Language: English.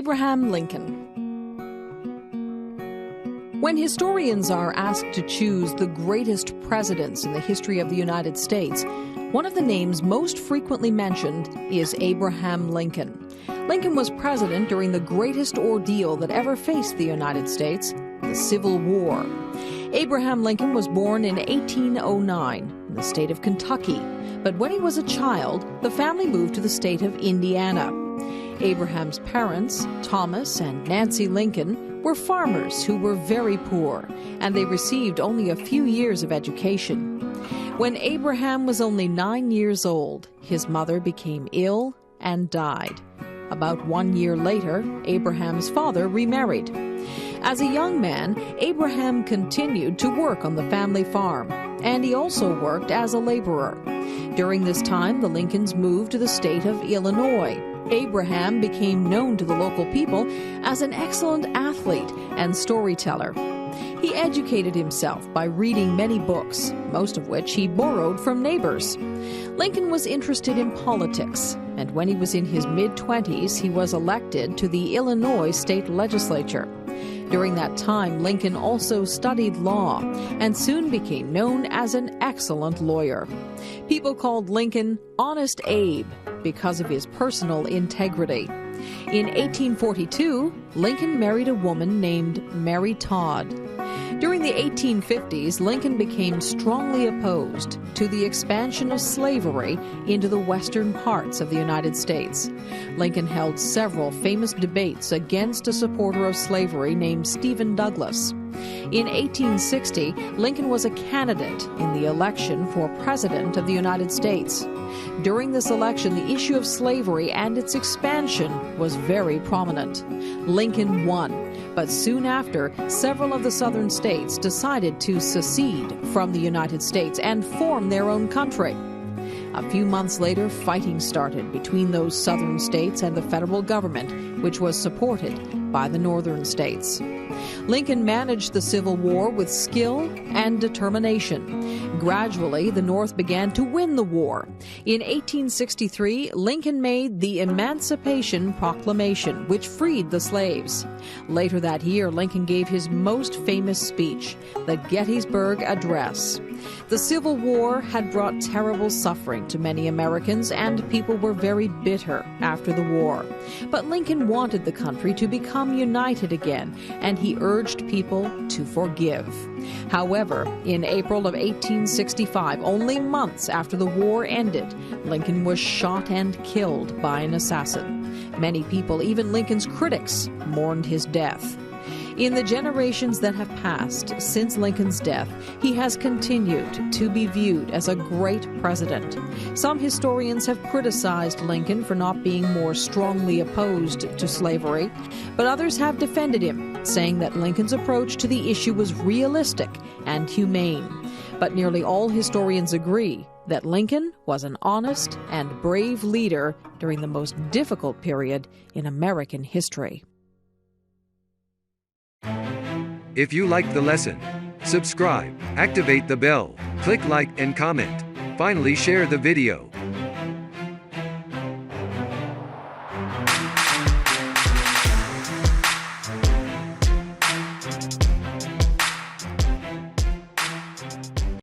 Abraham Lincoln. When historians are asked to choose the greatest presidents in the history of the United States, one of the names most frequently mentioned is Abraham Lincoln. Lincoln was president during the greatest ordeal that ever faced the United States, the Civil War. Abraham Lincoln was born in 1809 in the state of Kentucky, but when he was a child, the family moved to the state of Indiana. Abraham's parents, Thomas and Nancy Lincoln, were farmers who were very poor, and they received only a few years of education. When Abraham was only 9 years old, his mother became ill and died. About 1 year later, Abraham's father remarried. As a young man, Abraham continued to work on the family farm, and he also worked as a laborer. During this time, the Lincolns moved to the state of Illinois. Abraham became known to the local people as an excellent athlete and storyteller. He educated himself by reading many books, most of which he borrowed from neighbors. Lincoln was interested in politics, and when he was in his mid-20s, he was elected to the Illinois state legislature. During that time, Lincoln also studied law and soon became known as an excellent lawyer. People called Lincoln Honest Abe because of his personal integrity. In 1842, Lincoln married a woman named Mary Todd. During the 1850s, Lincoln became strongly opposed to the expansion of slavery into the western parts of the United States. Lincoln held several famous debates against a supporter of slavery named Stephen Douglas. In 1860, Lincoln was a candidate in the election for President of the United States. During this election, the issue of slavery and its expansion was very prominent. Lincoln won, but soon after, several of the southern states decided to secede from the United States and form their own country. A few months later, fighting started between those southern states and the federal government, which was supported by the northern states. Lincoln managed the Civil War with skill and determination. Gradually, the North began to win the war. In 1863, Lincoln made the Emancipation Proclamation, which freed the slaves. Later that year, Lincoln gave his most famous speech, the Gettysburg Address. The Civil War had brought terrible suffering to many Americans, and people were very bitter after the war. But Lincoln wanted the country to become united again, and he urged people to forgive. However, in April of 1865, only months after the war ended, Lincoln was shot and killed by an assassin. Many people, even Lincoln's critics, mourned his death. In the generations that have passed since Lincoln's death, he has continued to be viewed as a great president. Some historians have criticized Lincoln for not being more strongly opposed to slavery, but others have defended him, saying that Lincoln's approach to the issue was realistic and humane. But nearly all historians agree that Lincoln was an honest and brave leader during the most difficult period in American history. If you liked the lesson, subscribe, activate the bell, click like and comment. Finally, share the video.